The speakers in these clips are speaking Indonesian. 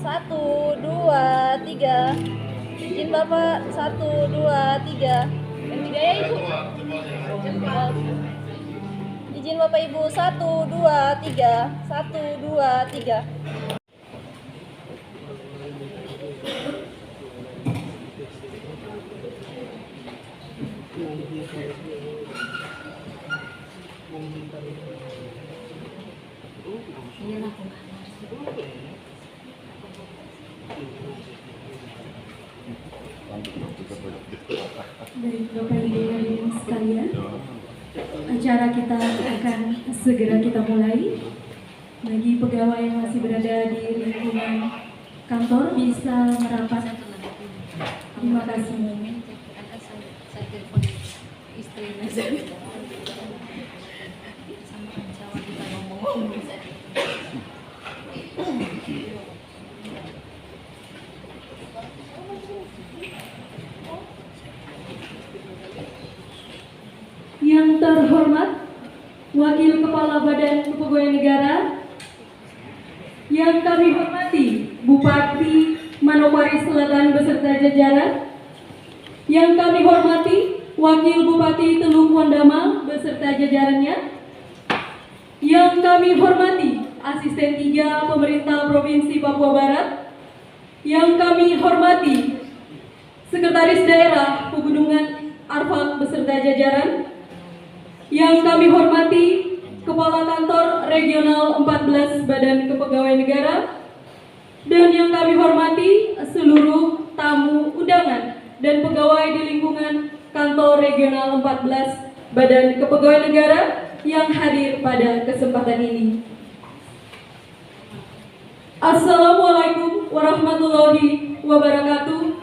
Satu, dua, tiga. Izin Bapak, satu, dua, tiga. Yang tiga ya Ibu. Izin Bapak Ibu, satu, dua, tiga. Satu, dua, tiga. Baik Bapak Ibu hadirin sekalian, acara kita akan segera kita mulai. Bagi pegawai yang masih berada di lingkungan kantor bisa merapat. Terima kasih. Yang terhormat Wakil Kepala Badan Kepegawaian Negara, yang kami hormati Bupati Manokwari Selatan beserta jajaran, yang kami hormati Wakil Bupati Teluk Wondama beserta jajarannya, yang kami hormati Asisten 3 Pemerintah Provinsi Papua Barat, yang kami hormati Sekretaris Daerah Pegunungan Arfak beserta jajaran, yang kami hormati Kepala Kantor Regional 14 Badan Kepegawaian Negara, dan yang kami hormati seluruh tamu undangan dan pegawai di lingkungan Kantor Regional 14 Badan Kepegawaian Negara yang hadir pada kesempatan ini. Assalamualaikum warahmatullahi wabarakatuh.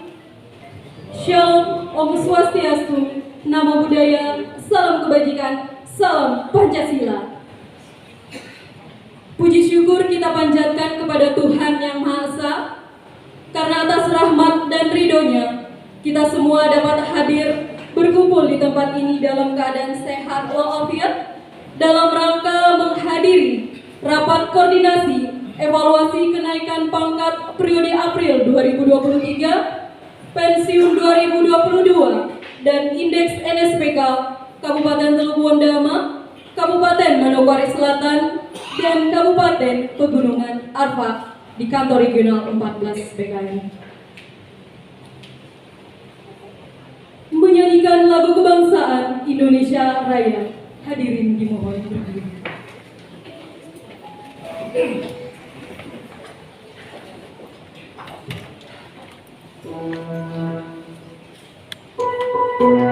Shalom, Om Swastiastu, Namo Buddhaya, salam kebajikan, salam Pancasila. Puji syukur kita panjatkan kepada Tuhan Yang Maha Esa, karena atas rahmat dan ridhonya kita semua dapat hadir berkumpul di tempat ini dalam keadaan sehat walafiat dalam rangka menghadiri rapat koordinasi evaluasi kenaikan pangkat periode April 2023, pensiun 2022, dan indeks NSPK Kabupaten Teluk Wondama, Kabupaten Manokwari Selatan, dan Kabupaten Pegunungan Arfak di Kantor Regional 14 BKN. Menyanyikan lagu kebangsaan Indonesia Raya. Hadirin dimohon berdiri. Indonesia,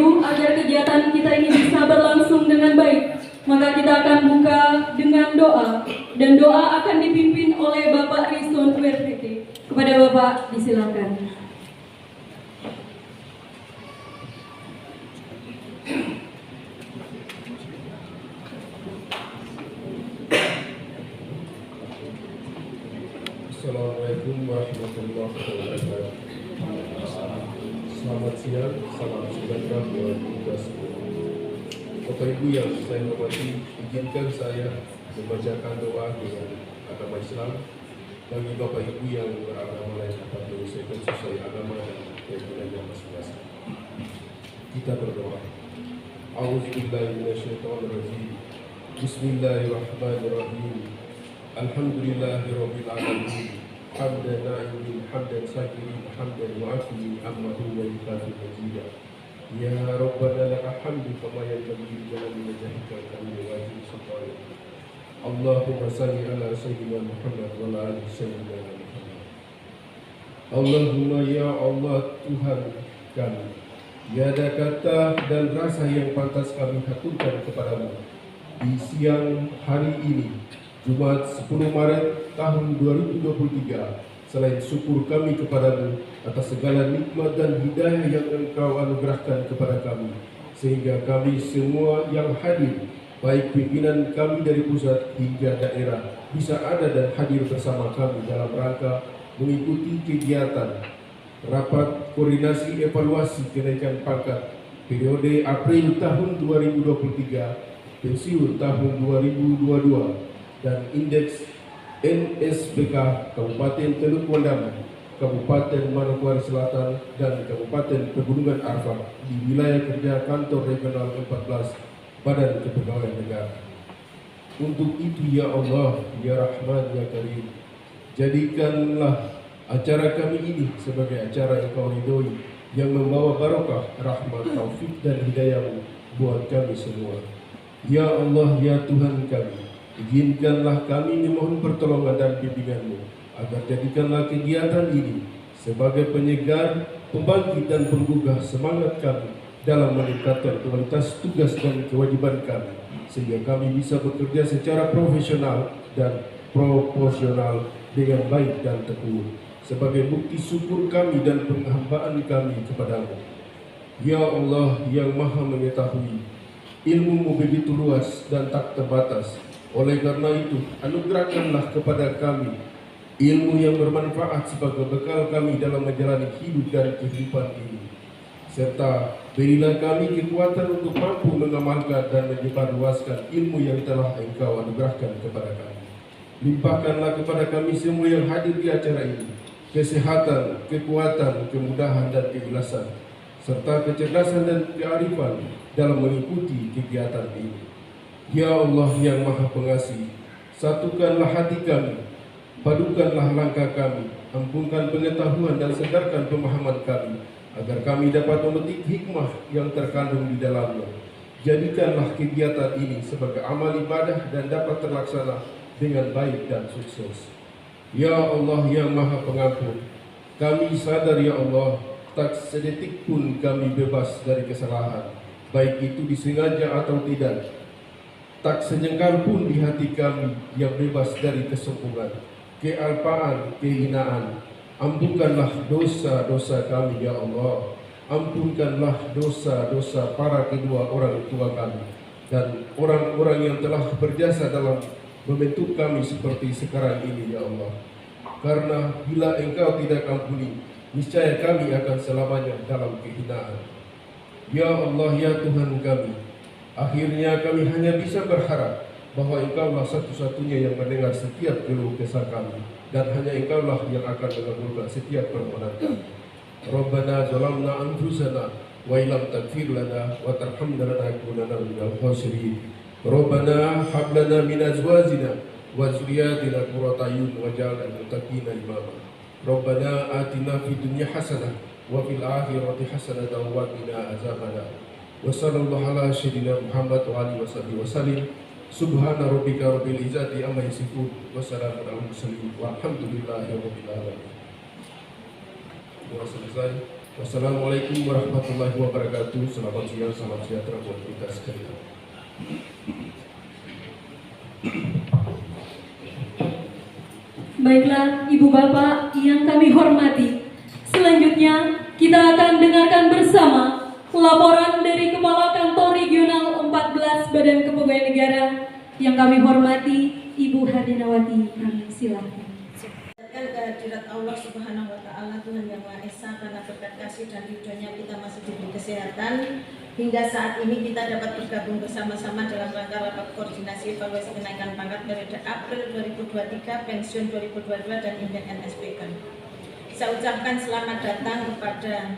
Rindu agar kegiatan kita ini bisa berlangsung dengan baik, maka kita akan buka dengan doa, dan doa akan dipimpin oleh Bapak Rizwan WRPT. Kepada Bapak disilakan. Assalamualaikum warahmatullahi wabarakatuh. Selamat siang, salam sejahtera buat kita semua. Bapak Ibu yang saya hormati, izinkan saya membacakan doa dengan agama Islam bagi Bapak Ibu yang beragama lain dapat menyelesaikan sesuai agama dan keyakinannya masing-masing. Kita berdoa. A'udzubillahi minasyaitonirrajim. Bismillahirrahmanirrahim. Alhamdulillahirabbil alamin. Hamdan na'imin, hamdan syakirin, hamdan mu'afin, amma huwa yukafi majidah. Ya Rabbana laka hamdu kama yanbaghi li jalali wajhika wa kamali wajhi sultanik. Allahumma salli ala sayyidina Muhammad wa ala ali sayyidina Muhammad. Allahumma ya Allah Tuhan kami, tiada kata dan rasa yang pantas kami haturkan kepadamu di siang hari ini, Jumat 10 Maret tahun 2023, selain syukur kami kepadamu atas segala nikmat dan hidayah yang Engkau anugerahkan kepada kami, sehingga kami semua yang hadir, baik pimpinan kami dari pusat hingga daerah, bisa ada dan hadir bersama kami dalam rangka mengikuti kegiatan rapat koordinasi evaluasi kenaikan pangkat periode April tahun 2023, pensiun tahun 2022, dan indeks NSBK Kabupaten Teluk Wandam, Kabupaten Manokwari Selatan, dan Kabupaten Pegunungan Arfak di wilayah kerja Kantor Regional 14 Badan Kepegawaian Negara. Untuk itu ya Allah, ya Rahman, ya Karim, jadikanlah acara kami ini sebagai acara yang Kau ridhoi, yang membawa barokah, rahmat, taufik dan hidayah-Mu buat kami semua. Ya Allah, ya Tuhan kami, izinkanlah kami memohon pertolongan dan bimbingan-Mu, agar jadikanlah kegiatan ini sebagai penyegar, pembangkit dan penggugah semangat kami dalam meningkatkan kualitas tugas dan kewajiban kami, sehingga kami bisa bekerja secara profesional dan proporsional dengan baik dan tekun, sebagai bukti syukur kami dan penghambaan kami kepadamu. Ya Allah yang Maha Mengetahui, ilmu-Mu begitu luas dan tak terbatas. Oleh karena itu, anugerahkanlah kepada kami ilmu yang bermanfaat sebagai bekal kami dalam menjalani hidup dan kehidupan ini, serta berilah kami kekuatan untuk mampu mengamalkan dan menyebarluaskan ilmu yang telah Engkau anugerahkan kepada kami. Limpahkanlah kepada kami semua yang hadir di acara ini kesehatan, kekuatan, kemudahan dan keikhlasan, serta kecerdasan dan kearifan dalam mengikuti kegiatan ini. Ya Allah yang Maha Pengasih, satukanlah hati kami, padukanlah langkah kami, ampunkan pengetahuan dan segarkan pemahaman kami, agar kami dapat memetik hikmah yang terkandung di dalamnya. Jadikanlah kegiatan ini sebagai amal ibadah dan dapat terlaksana dengan baik dan sukses. Ya Allah yang Maha Pengampun, kami sadar ya Allah, tak sedetik pun kami bebas dari kesalahan, baik itu disengaja atau tidak. Tak sejengkal pun di hati kami yang bebas dari kesombongan, kealpaan, kehinaan. Ampunkanlah dosa-dosa kami ya Allah. Ampunkanlah dosa-dosa para kedua orang tua kami dan orang-orang yang telah berjasa dalam membentuk kami seperti sekarang ini ya Allah. Karena bila Engkau tidak ampuni, niscaya kami akan selamanya dalam kehinaan. Ya Allah ya Tuhan kami, akhirnya kami hanya bisa berharap bahwa Engkaulah satu-satunya yang mendengar setiap keluh kesah kami, dan hanya Engkaulah yang akan mengabulkan setiap permohonan kami. Rabbana zalamna anfusana wa illam taghfir lana wa tarhamna lanakunanna minal khasirin. Rabbana hab lana min azwajina wa dzurriyyatina qurrata a'yun waj'alna lil muttaqina imama. Rabbana atina fid dunya hasanah wa fil akhirati hasanatan wa qina azabannar. Wa sallallahu ala sayyidina Muhammad wa alihi wasallim. Subhana rabbika rabbil izzati amma yasifun wa salamun alal mursalin walhamdulillahi rabbil alamin. Doa selesai. Wassalamualaikum warahmatullahi wabarakatuh. Selamat siang, salam sejahtera buat kita sekalian. Baiklah, Ibu Bapak yang kami hormati. Selanjutnya, kita akan dengarkan bersama laporan dari Kepala Kantor Regional 14 Badan Kepegawaian Negara yang kami hormati, Ibu Hardinawati. Kami silakan. Kehadirat Allah Subhanahu wa Ta'ala, Tuhan Yang Maha Esa, karena berkat kasih dan ridhonya kita masih diberi kesehatan hingga saat ini kita dapat bergabung bersama-sama dalam rangka rapat koordinasi evaluasi kenaikan pangkat periode April 2023, pensiun 2022 dan indeks NSPK. Saya ucapkan selamat datang kepada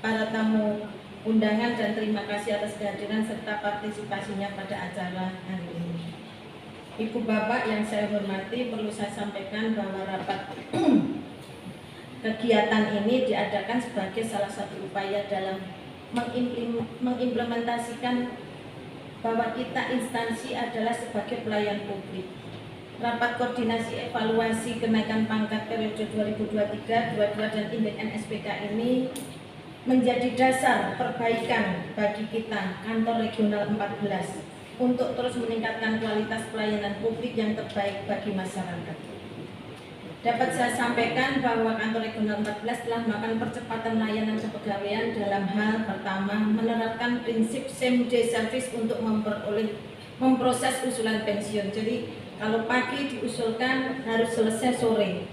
para tamu undangan dan terima kasih atas kehadiran serta partisipasinya pada acara hari ini. Ibu Bapak yang saya hormati, perlu saya sampaikan bahwa rapat kegiatan ini diadakan sebagai salah satu upaya dalam mengimplementasikan bahwa kita instansi adalah sebagai pelayan publik. Rapat koordinasi evaluasi kenaikan pangkat periode 2023-22 dan indeks NSPK ini menjadi dasar perbaikan bagi kita kantor regional 14 untuk terus meningkatkan kualitas pelayanan publik yang terbaik bagi masyarakat. Dapat saya sampaikan bahwa kantor regional 14 telah melakukan percepatan layanan kepegawaian dalam hal pertama, menerapkan prinsip same day service untuk memproses usulan pensiun. Jadi kalau pagi diusulkan harus selesai sore,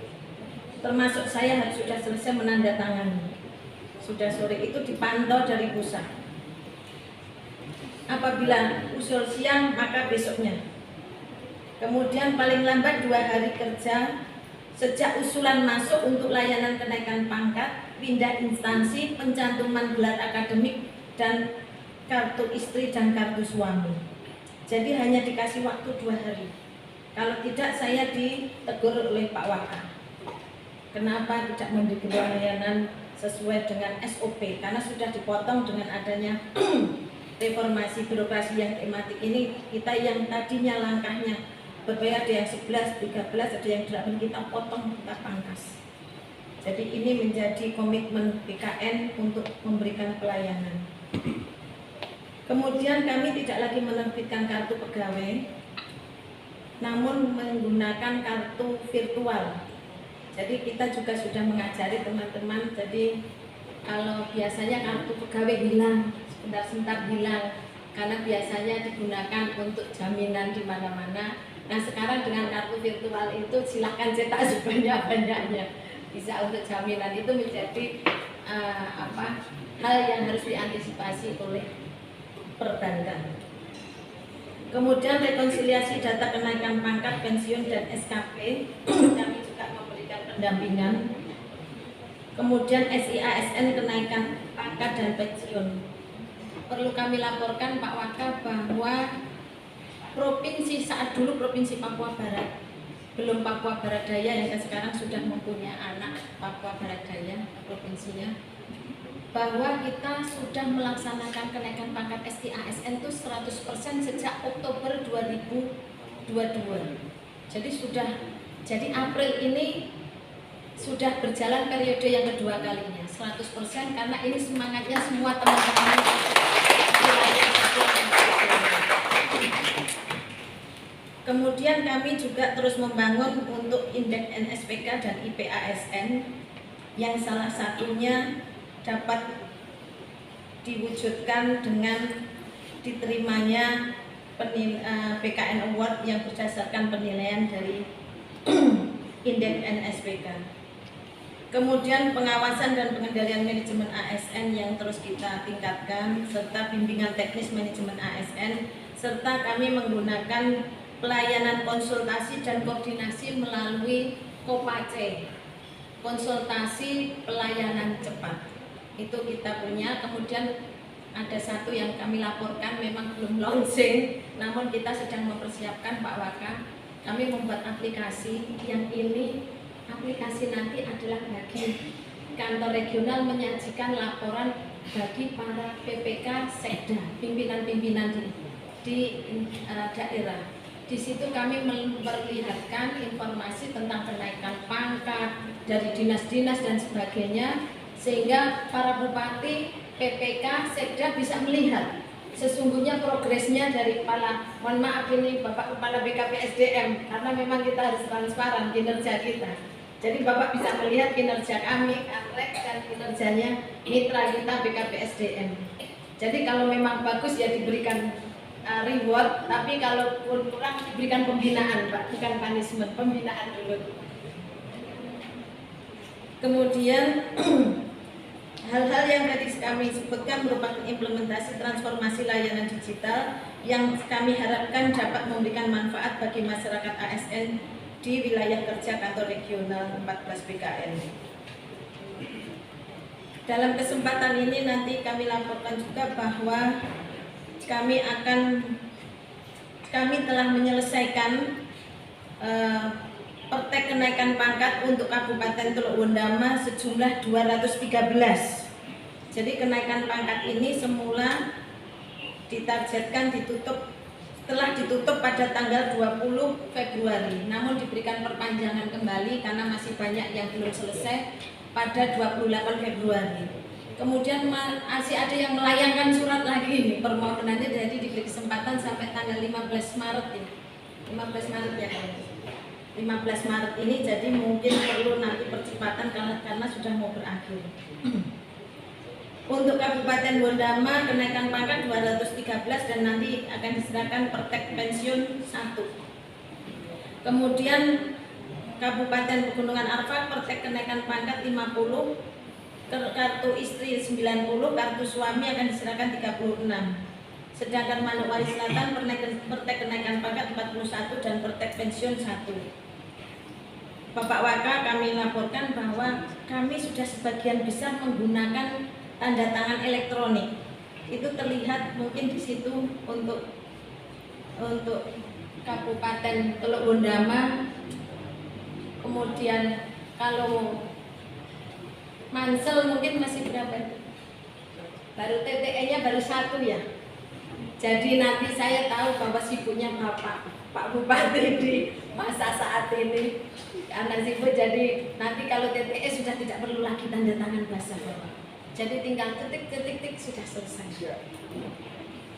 termasuk saya harus sudah selesai menandatangani. Sudah sore itu dipantau dari pusat. Apabila usul siang maka besoknya. Kemudian paling lambat 2 hari kerja sejak usulan masuk untuk layanan kenaikan pangkat, pindah instansi, pencantuman gelar akademik dan kartu istri dan kartu suami. Jadi hanya dikasih waktu 2 hari. Kalau tidak saya ditegur oleh Pak Waka. Kenapa tidak memberi layanan sesuai dengan SOP? Karena sudah dipotong dengan adanya reformasi birokrasi yang tematik ini. Kita yang tadinya langkahnya berbeda, ada yang 11, 13, ada yang 8, kita potong, kita pangkas. Jadi ini menjadi komitmen BKN untuk memberikan pelayanan. Kemudian kami tidak lagi menerbitkan kartu pegawai, namun menggunakan kartu virtual. Jadi kita juga sudah mengajari teman-teman, jadi kalau biasanya kartu pegawai hilang, sebentar-sebentar hilang karena biasanya digunakan untuk jaminan di mana-mana. Nah sekarang dengan kartu virtual itu silakan cetak sebanyak-banyaknya, bisa untuk jaminan. Itu menjadi hal yang harus diantisipasi oleh perbankan. Kemudian rekonsiliasi data kenaikan pangkat, pensiun dan SKP kami juga memberikan pendampingan. Kemudian SIASN kenaikan pangkat dan pensiun. Perlu kami laporkan Pak Waka bahwa provinsi saat dulu Provinsi Papua Barat, belum Papua Barat Daya yang sekarang sudah mempunyai anak Papua Barat Daya provinsinya, bahwa kita sudah melaksanakan kenaikan pangkat SIASN itu 100% sejak Oktober 2022. Jadi April ini sudah berjalan periode yang kedua kalinya 100%, karena ini semangatnya semua teman-teman. Kemudian kami juga terus membangun untuk indeks NSPK dan IPASN yang salah satunya dapat diwujudkan dengan diterimanya BKN Award yang berdasarkan penilaian dari indeks NSPK. Kemudian pengawasan dan pengendalian manajemen ASN yang terus kita tingkatkan, serta bimbingan teknis manajemen ASN, serta kami menggunakan pelayanan konsultasi dan koordinasi melalui Kopace, konsultasi pelayanan cepat. Itu kita punya. Kemudian ada satu yang kami laporkan memang belum launching, namun kita sedang mempersiapkan Pak Waka. Kami membuat aplikasi yang ini aplikasi nanti adalah bagi kantor regional menyajikan laporan bagi para PPK Sekda, pimpinan-pimpinan di daerah. Di situ kami memperlihatkan informasi tentang kenaikan pangkat dari dinas-dinas dan sebagainya, sehingga para bupati, PPK, Sekda bisa melihat sesungguhnya progresnya dari mohon maaf ini Bapak Kepala BKPSDM, karena memang kita harus transparan kinerja kita. Jadi Bapak bisa melihat kinerja kami, Kanrek, dan kinerjanya mitra kita BKPSDM. Jadi kalau memang bagus ya diberikan reward, tapi kalau kurang diberikan pembinaan, Pak, bukan punishment, pembinaan dulu. Kemudian hal-hal yang tadi kami sebutkan merupakan implementasi transformasi layanan digital yang kami harapkan dapat memberikan manfaat bagi masyarakat ASN di wilayah kerja kantor regional 14 BKN. Dalam kesempatan ini nanti kami laporkan juga bahwa kami telah menyelesaikan pertek kenaikan pangkat untuk Kabupaten Teluk Wondama sejumlah 213. Jadi kenaikan pangkat ini semula ditargetkan telah ditutup pada tanggal 20 Februari, namun diberikan perpanjangan kembali karena masih banyak yang belum selesai pada 28 Februari. Kemudian masih ada yang melayangkan surat lagi ini permohonannya, jadi diberi kesempatan sampai tanggal 15 Maret ya. 15 Maret ya. 15 Maret ini, jadi mungkin perlu nanti percepatan karena sudah mau berakhir. Untuk Kabupaten Wondama kenaikan pangkat 213 dan nanti akan diserahkan pertek pensiun 1. Kemudian Kabupaten Pegunungan Arfak pertek kenaikan pangkat 50, kartu istri 90, kartu suami akan diserahkan 36. Sedangkan Manokwari Selatan pertek kenaikan pangkat 41 dan pertek pensiun 1. Bapak Waka, kami laporkan bahwa kami sudah sebagian besar menggunakan tanda tangan elektronik. Itu terlihat mungkin di situ untuk Kabupaten Teluk Wondama. Kemudian kalau Mansel mungkin masih berapa? Baru TTE-nya baru 1 ya. Jadi nanti saya tahu bahwa sibuknya Pak Bupati di masa saat ini. Karena sibuk, jadi nanti kalau TTE sudah tidak perlu lagi tanda tangan basah, Bapak. Jadi tinggal ketik sudah selesai.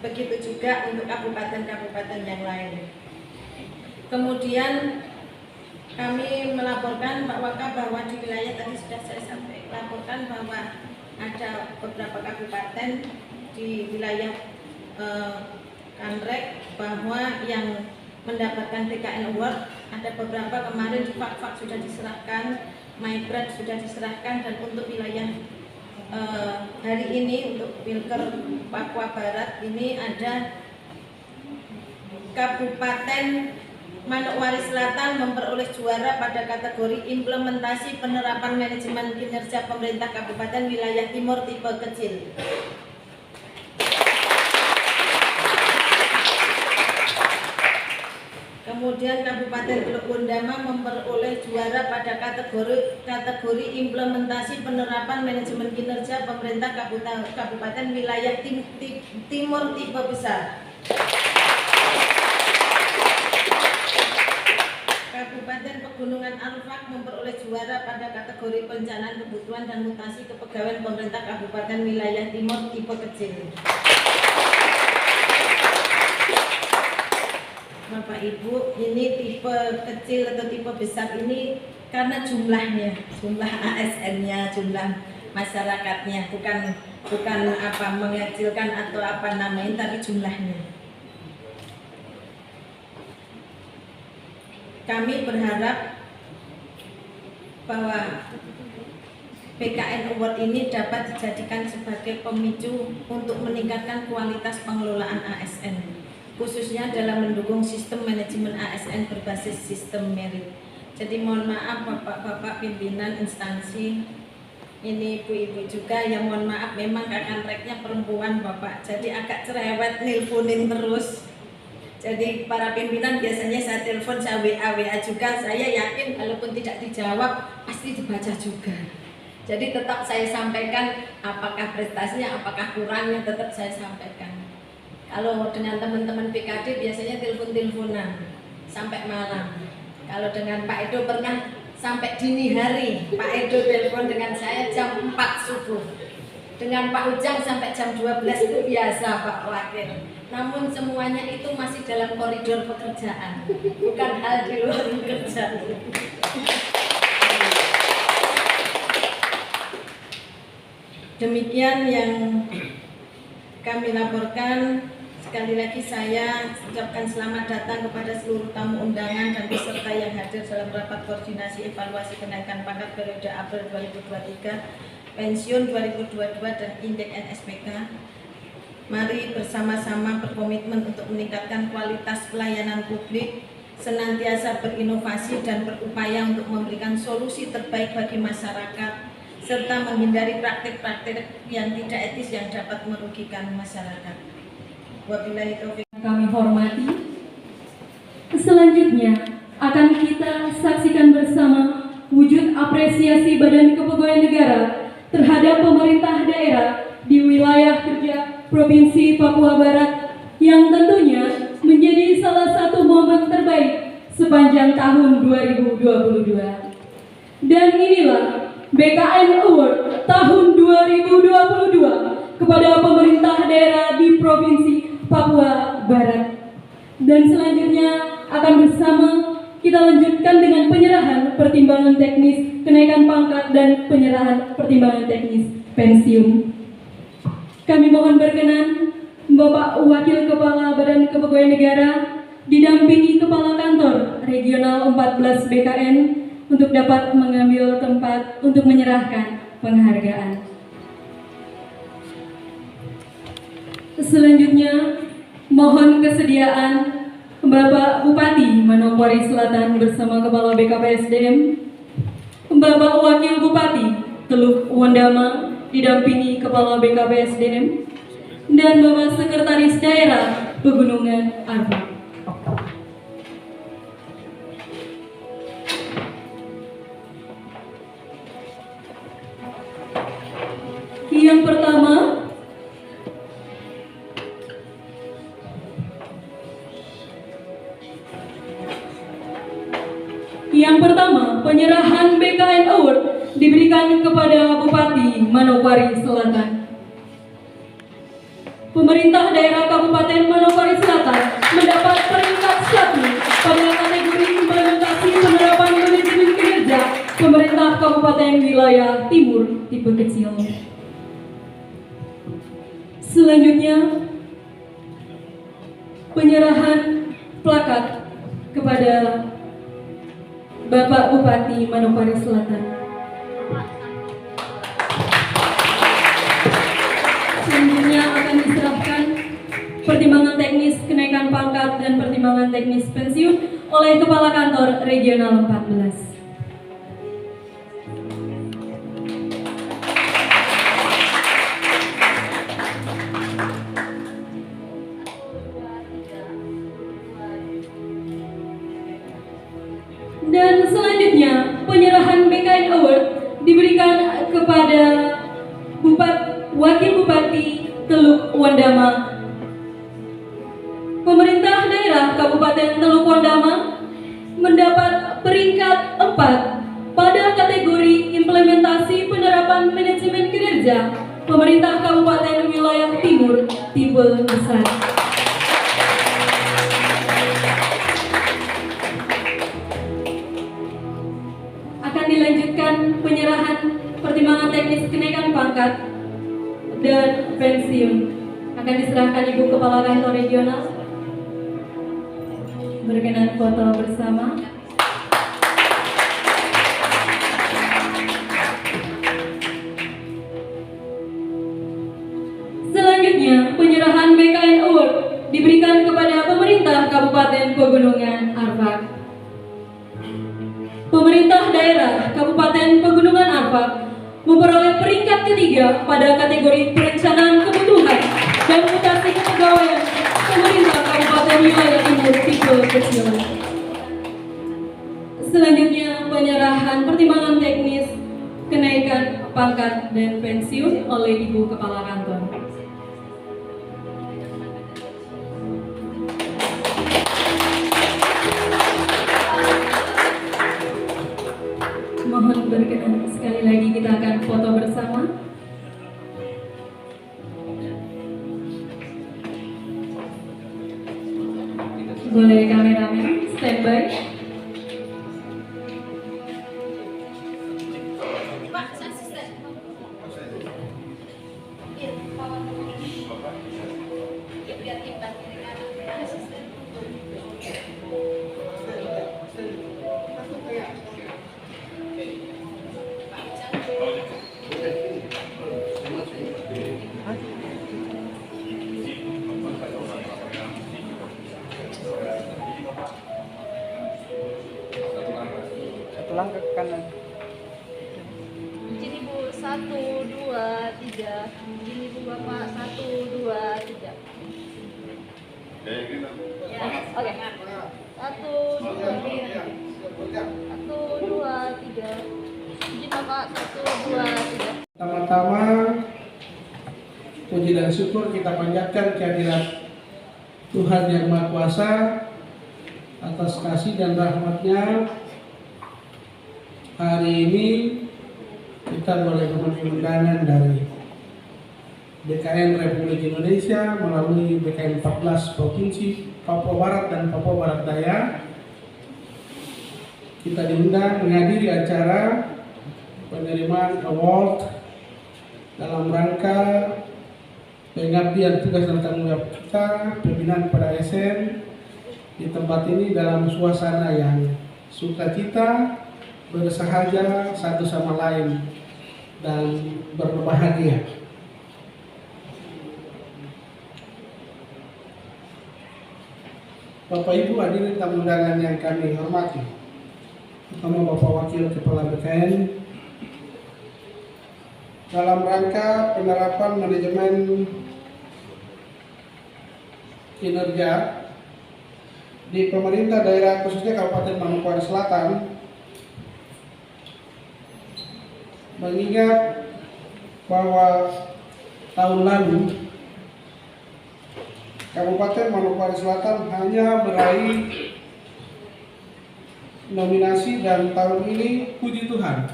Begitu juga untuk kabupaten-kabupaten yang lain. Kemudian kami melaporkan Pak Waka bahwa di wilayah tadi sudah saya laporkan bahwa ada beberapa kabupaten di wilayah Kanrek bahwa yang mendapatkan TKN Award ada beberapa. Kemarin di Fak sudah diserahkan, Maibrat sudah diserahkan, dan untuk wilayah hari ini untuk Pilker Papua Barat ini ada Kabupaten Manokwari Selatan memperoleh juara pada kategori implementasi penerapan manajemen kinerja pemerintah Kabupaten Wilayah Timur tipe kecil. Kemudian Kabupaten Teluk Wondama memperoleh juara pada kategori implementasi penerapan manajemen kinerja pemerintah Kabupaten Wilayah Timur tipe besar. Kabupaten Pegunungan Arfak memperoleh juara pada kategori perencanaan kebutuhan dan mutasi kepegawaian pemerintah Kabupaten Wilayah Timur tipe kecil. Bapak Ibu, ini tipe kecil atau tipe besar ini karena jumlah ASN-nya, jumlah masyarakatnya, bukan apa mengecilkan atau apa namanya, tapi jumlahnya. Kami berharap bahwa PKN Award ini dapat dijadikan sebagai pemicu untuk meningkatkan kualitas pengelolaan ASN, khususnya dalam mendukung sistem manajemen ASN berbasis sistem merit. Jadi mohon maaf Bapak-bapak pimpinan instansi, ini ibu-ibu juga yang mohon maaf, memang Kanreknya perempuan Bapak, jadi agak cerewet nelponin terus. Jadi para pimpinan biasanya saya telepon, saya WA juga, saya yakin walaupun tidak dijawab pasti dibaca juga. Jadi tetap saya sampaikan apakah prestasinya, apakah kurangnya, tetap saya sampaikan. Kalau dengan teman-teman PKD biasanya telepon-teleponan sampai malam. Kalau dengan Pak Edo pernah sampai dini hari. Pak Edo telepon dengan saya jam 4 subuh. Dengan Pak Ujang sampai jam 12 itu biasa Pak Wakil. Namun semuanya itu masih dalam koridor pekerjaan, bukan hal di luar pekerjaan. Demikian yang kami laporkan. Sekali lagi saya ucapkan selamat datang kepada seluruh tamu undangan dan peserta yang hadir dalam rapat koordinasi evaluasi kenaikan pangkat periode April 2023, pensiun 2022 dan indeks NSPK. Mari bersama-sama berkomitmen untuk meningkatkan kualitas pelayanan publik, senantiasa berinovasi dan berupaya untuk memberikan solusi terbaik bagi masyarakat, serta menghindari praktik-praktik yang tidak etis yang dapat merugikan masyarakat. Wabillahi taufiq. Kami hormati. Selanjutnya akan kita saksikan bersama wujud apresiasi Badan Kepegawaian Negara terhadap pemerintah daerah di wilayah kerja Provinsi Papua Barat yang tentunya menjadi salah satu momen terbaik sepanjang tahun 2022. Dan inilah BKN Award tahun 2022 kepada pemerintah daerah di Provinsi Papua Barat. Dan selanjutnya akan bersama kita lanjutkan dengan penyerahan pertimbangan teknis kenaikan pangkat dan penyerahan pertimbangan teknis pensiun. Kami mohon berkenan Bapak Wakil Kepala Badan Kepegawaian Negara didampingi Kepala Kantor Regional 14 BKN untuk dapat mengambil tempat untuk menyerahkan penghargaan. Selanjutnya, mohon kesediaan Bapak Bupati Manokwari Selatan bersama Kepala BKPSDM, Bapak Wakil Bupati Teluk Wondama didampingi Kepala BKPSDM, dan Bapak Sekretaris Daerah Pegunungan Arfak. Yang pertama, penyerahan BKN Award diberikan kepada Bupati Manokwari Selatan. Pemerintah daerah Kabupaten Manokwari Selatan mendapat peringkat 1 pada kategori implementasi penerapan manajemen kinerja pemerintah Kabupaten Wilayah Timur tipe kecil. Selanjutnya, penyerahan plakat kepada Bapak Bupati Manokwari Selatan. Selanjutnya akan diserahkan pertimbangan teknis kenaikan pangkat dan pertimbangan teknis pensiun oleh Kepala Kantor Regional 14. Dan selanjutnya penyerahan BKN Award diberikan kepada Wakil Bupati Teluk Wondama. Pemerintah daerah Kabupaten Teluk Wondama mendapat peringkat 4 pada kategori implementasi penerapan manajemen kinerja pemerintah Kabupaten Wilayah Timur tipe besar. Dilanjutkan penyerahan pertimbangan teknis kenaikan pangkat dan pensiun akan diserahkan Ibu Kepala Kantor Regional. Berkenan foto bersama. Selanjutnya penyerahan BKN Award diberikan kepada pemerintah Kabupaten Pegunungan Arfak. Pemerintah daerah Kabupaten Pegunungan Arfak memperoleh peringkat ketiga pada kategori perencanaan kebutuhan dan mutasi kepegawaian pemerintah Kabupaten Wilayah Timur tipe kecil. Selanjutnya penyerahan pertimbangan teknis kenaikan pangkat dan pensiun oleh Ibu Kepala Kantor. Boleh kameramen standby. Pak, asisten. Iya, ya, biar imbang kiri kanan. Asisten. Satu langkah ke kanan. Izin Ibu 1, 2, 3. Izin Ibu Bapak 1, 2, 3. Oke. 1, 2, 3. Izin Bapak 1, 2, 3. Pertama-tama puji dan syukur kita panjatkan kehadirat Tuhan Yang Maha Kuasa atas kasih dan rahmat-Nya. Hari ini kita boleh memenuhi undangan dari BKN Republik Indonesia melalui BKN 14 Provinsi Papua Barat dan Papua Barat Daya. Kita diundang menghadiri acara penerimaan award dalam rangka pengabdian tugas dan tanggung jawab kita pembinaan pada ASN di tempat ini dalam suasana yang sukacita, bersahaja satu sama lain dan berbahagia. Bapak Ibu hadirin tamu undangan yang kami hormati, terutama Bapak Wakil Kepala BKN, dalam rangka penerapan manajemen kinerja di pemerintah daerah khususnya Kabupaten Manokwari Selatan, mengingat bahwa tahun lalu Kabupaten Manokwari Selatan hanya meraih nominasi dan tahun ini puji Tuhan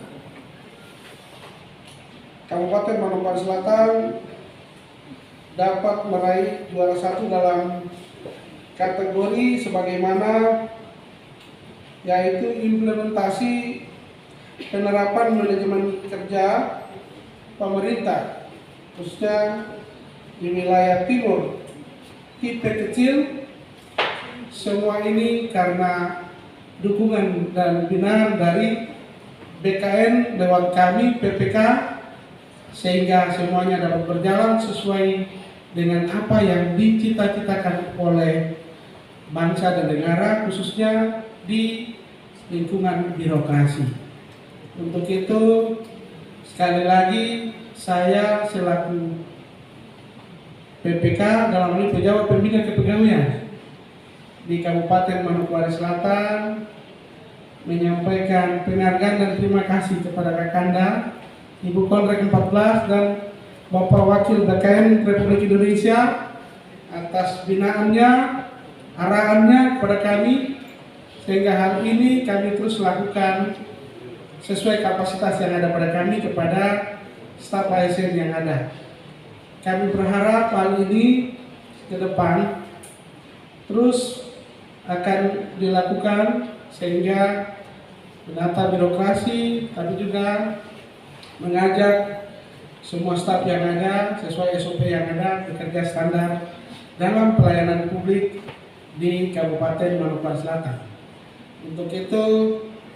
Kabupaten Manokwari Selatan dapat meraih juara satu dalam kategori sebagaimana yaitu implementasi penerapan manajemen kerja pemerintah khususnya di wilayah timur tipe kecil. Semua ini karena dukungan dan binaan dari BKN lewat kami PPK, sehingga semuanya dapat berjalan sesuai dengan apa yang dicita-citakan oleh bangsa dan negara khususnya di lingkungan birokrasi. Untuk itu sekali lagi saya selaku PPK dalam hal ini pejabat pembina kepegawaian di Kabupaten Manokwari Selatan menyampaikan penghargaan dan terima kasih kepada Kakanda Ibu Konrek 14 dan Bapak Wakil BKN Republik Indonesia atas binaannya, arahannya kepada kami, sehingga hal ini kami terus lakukan sesuai kapasitas yang ada pada kami kepada staf ASN yang ada. Kami berharap hal ini ke depan terus akan dilakukan sehingga menata birokrasi, tapi juga mengajak semua staf yang ada sesuai SOP yang ada bekerja standar dalam pelayanan publik di Kabupaten Manokwari Selatan. Untuk itu,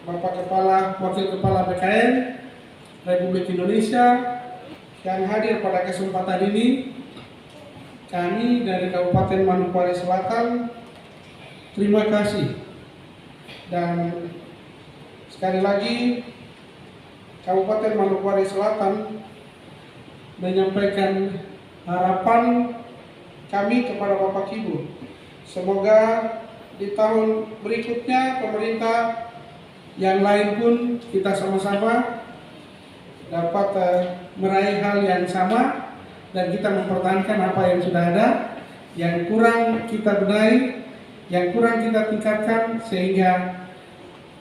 Bapak Kepala, Wakil Kepala BKN Republik Indonesia yang hadir pada kesempatan ini, kami dari Kabupaten Manokwari Selatan terima kasih. Dan sekali lagi Kabupaten Manokwari Selatan menyampaikan harapan kami kepada Bapak Ibu. Semoga di tahun berikutnya pemerintah yang lain pun kita sama-sama dapat meraih hal yang sama dan kita mempertahankan apa yang sudah ada, yang kurang kita benahi, yang kurang kita tingkatkan sehingga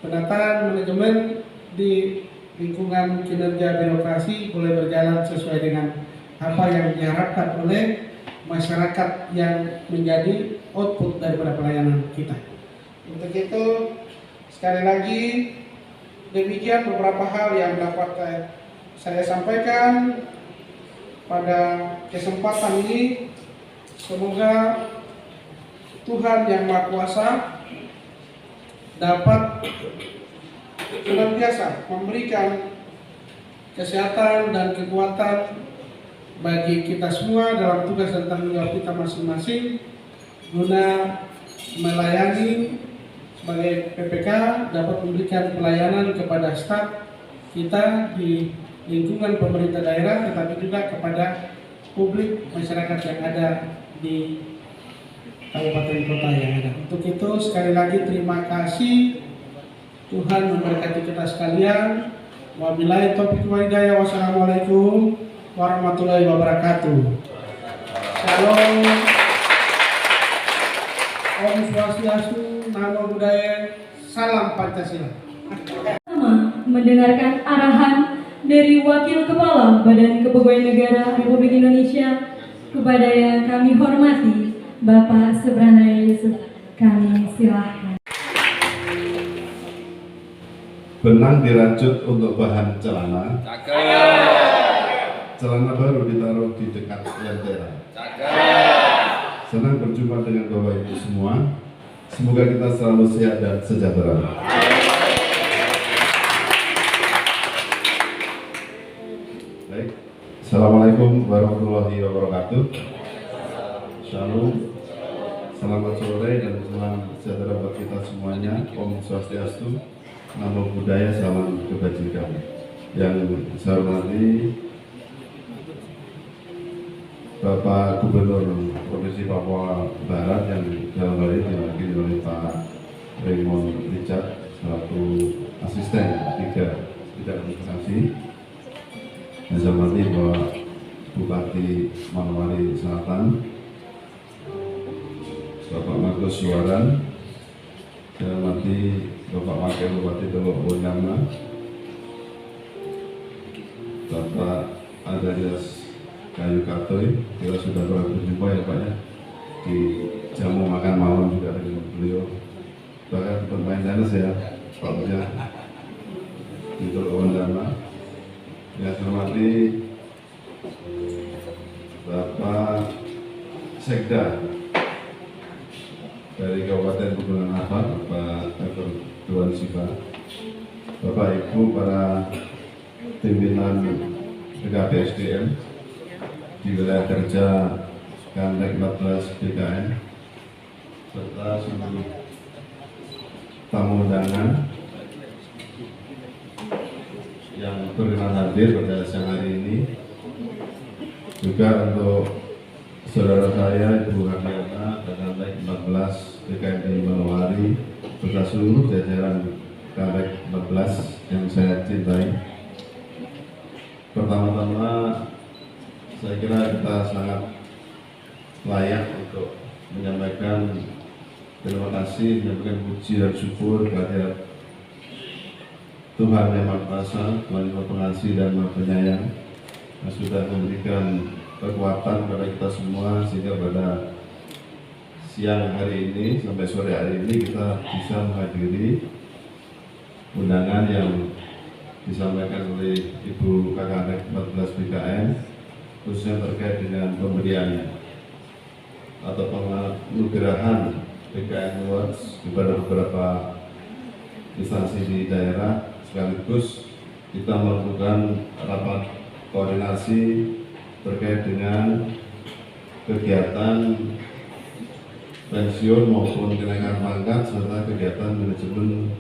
penataan manajemen di lingkungan kinerja birokrasi boleh berjalan sesuai dengan apa yang diharapkan oleh masyarakat yang menjadi output daripada pelayanan kita. Untuk itu sekali lagi demikian beberapa hal yang dapat saya sampaikan pada kesempatan ini. Semoga Tuhan yang Maha Kuasa dapat senantiasa memberikan kesehatan dan kekuatan bagi kita semua dalam tugas dan tanggung jawab kita masing-masing guna melayani sebagai PPK, dapat memberikan pelayanan kepada staf kita di lingkungan pemerintah daerah, tetapi juga kepada publik masyarakat yang ada di kabupaten kota yang ada. Untuk itu sekali lagi terima kasih. Tuhan memberkati kita sekalian. Wabillahi taufiq wal hidayah. Wassalamualaikum warahmatullahi wabarakatuh. Shalom. Om Swastiastu, Namo Buddhaya, Salam Pancasila. Pertama, mendengarkan arahan dari Wakil Kepala Badan Kepegawaian Negara Republik Indonesia kepada yang kami hormati Bapak Sebranaya Yusuf. Kami silahkan. Benang dirajut untuk bahan celana. Celana baru ditaruh di dekat lentera. Senang berjumpa dengan Bapak Ibu semua. Semoga kita selalu sehat dan sejahtera. Baik. Assalamualaikum warahmatullahi wabarakatuh. Shalom. Selamat sore dan salam sejahtera buat kita semuanya. Om Swastiastu, Namo Buddhaya, salam kebajikan. Yang saya hormati Bapak Gubernur Provinsi Papua Barat yang dalam hal ini diwakili oleh Pak Raymond Richard selaku asisten 3 bidang administrasi. Yang saya hormati Bapak Bupati Manowari Selatan, Bapak Markus Suwaran, saya hormati Bapak Wakil Bupati Teluk Bonyama, Bapak Adarias Kayu Katoy, kita sudah pernah berjumpa ya Pak ya, di jamu makan malam juga dengan beliau, bahkan bermain tenis ya Pak ya, di Teluk Bonyama. Yang saya hormati Bapak Sekda dari Kabupaten Pegunungan Apar, Bapak Tuan Siva, Bapak Ibu para pimpinan PKPSDM di wilayah kerja Kantek 14 BKN, serta seluruh tamu undangan yang berkenan hadir pada siang hari ini. Juga untuk saudara saya Ibu Hardiana dan Kantek 14 BKN Manowari serta seluruh jajaran Kantek 14 yang saya cintai. Pertama-tama saya kira kita sangat layak untuk menyampaikan terima kasih, menyampaikan puji dan syukur kepada Tuhan Yang Maha Kuasa, Tuhan Yang Maha Pengasih dan Maha Penyayang yang sudah memberikan kekuatan kepada kita semua sehingga pada siang hari ini sampai sore hari ini kita bisa menghadiri undangan yang disampaikan oleh Ibu Kakak 14 BKN, khususnya terkait dengan pemberian atau penganugerahan BKN Awards kepada beberapa instansi di daerah. Sekaligus kita melakukan rapat koordinasi terkait dengan kegiatan pensiun maupun kenaikan pangkat serta kegiatan manajemen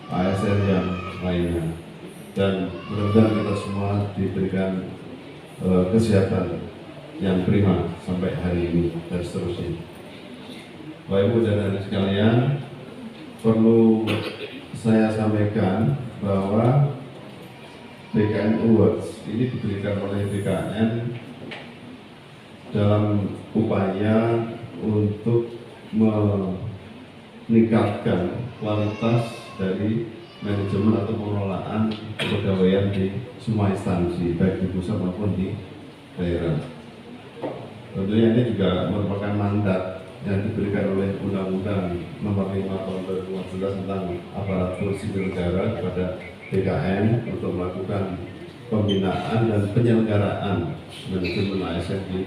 ASN yang lainnya. Dan mudah-mudahan kita semua diberikan kesehatan yang prima sampai hari ini dan seterusnya. Bapak Ibu dan adik sekalian, perlu saya sampaikan bahwa BKN Awards ini diberikan oleh BKN dalam upaya untuk meningkatkan kualitas dari manajemen atau pengelolaan kepegawaian di semua instansi, baik di pusat maupun di daerah. Tentunya ini juga merupakan mandat yang diberikan oleh Undang-Undang Nomor 5 Tahun 2015 tentang aparatur sipil negara kepada BKN untuk melakukan pembinaan dan penyelenggaraan manajemen ASN di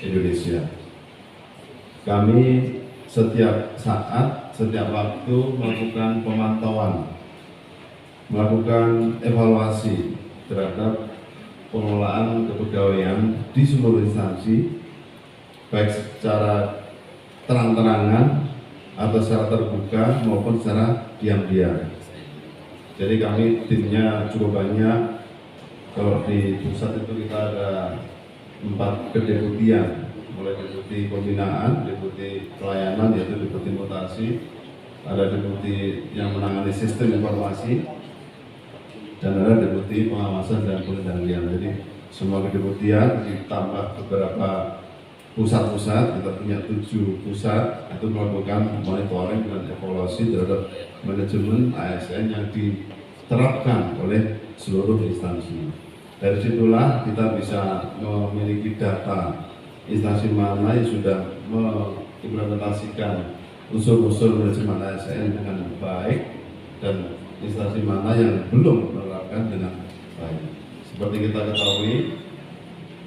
Indonesia. Kami setiap saat, setiap waktu melakukan pemantauan, melakukan evaluasi terhadap pengelolaan kepegawaian di seluruh instansi, baik secara terang-terangan atau secara terbuka maupun secara diam-diam. Jadi kami timnya cukup banyak. Kalau di pusat itu kita ada 4 kedeputian, mulai deputi pembinaan, deputi pelayanan yaitu deputi mutasi, ada deputi yang menangani sistem informasi, dan ada deputi pengawasan dan pengendalian. Jadi semua kedeputian ditambah beberapa pusat-pusat, kita punya 7 pusat itu melakukan monitoring dan evaluasi terhadap manajemen ASN yang diterapkan oleh seluruh instansi. Dari situlah kita bisa memiliki data instansi mana yang sudah mengimplementasikan unsur-unsur manajemen ASN dengan baik dan instansi mana yang belum menerapkan dengan baik. Seperti kita ketahui,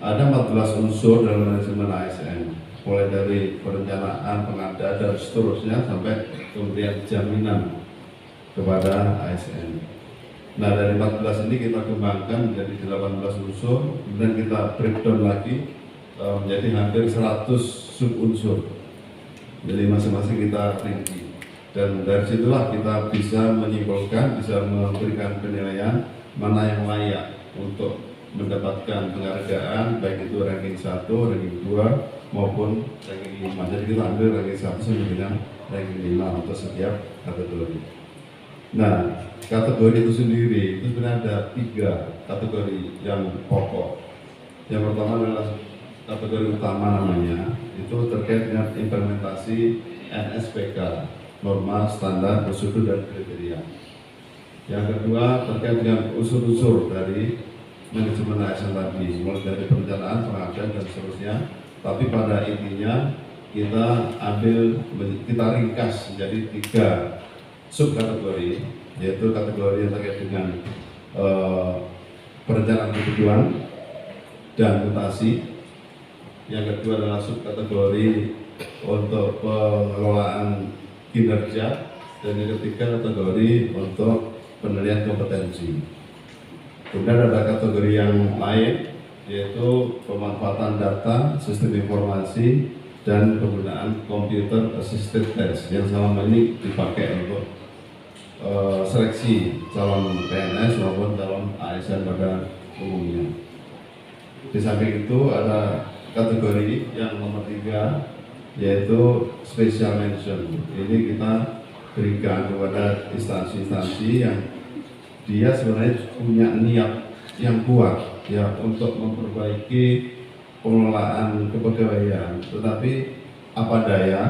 ada 14 unsur dalam manajemen ASN, mulai dari perencanaan, pengadaan, dan seterusnya sampai pemberian jaminan kepada ASN. Nah, dari 14 ini kita kembangkan menjadi 18 unsur, kemudian kita breakdown lagi menjadi hampir 100 sub-unsur. Jadi masing-masing kita rinci. Dan dari situlah kita bisa menyimpulkan, bisa memberikan penilaian mana yang layak untuk mendapatkan penghargaan, baik itu ranking 1, ranking 2 maupun ranking 5. Jadi kita ambil ranking 1 sampai dengan ranking 5 untuk setiap kategori. Nah, kategori itu sendiri itu sebenarnya ada 3 kategori yang pokok. Yang pertama adalah kategori utama namanya, itu terkait dengan implementasi NSPK, norma, standar, prosedur, dan kriteria. Yang kedua terkait dengan unsur-unsur dari manajemen ASN tadi, mulai dari perencanaan, pengadaan, dan seterusnya. Tapi pada intinya kita ringkas menjadi 3 subkategori, yaitu kategori yang terkait dengan perencanaan kebutuhan dan mutasi. Yang kedua adalah subkategori untuk pengelolaan kinerja, dan yang ketiga kategori untuk penilaian kompetensi. Kemudian ada kategori yang lain, yaitu pemanfaatan data, sistem informasi, dan penggunaan computer assisted test yang selama ini dipakai untuk seleksi calon PNS maupun calon ASN pada umumnya. Di samping itu ada kategori yang nomor 3, yaitu special mention. Ini kita berikan kepada instansi-instansi yang dia sebenarnya punya niat yang kuat ya untuk memperbaiki pengelolaan kepegawaian, tetapi apa daya,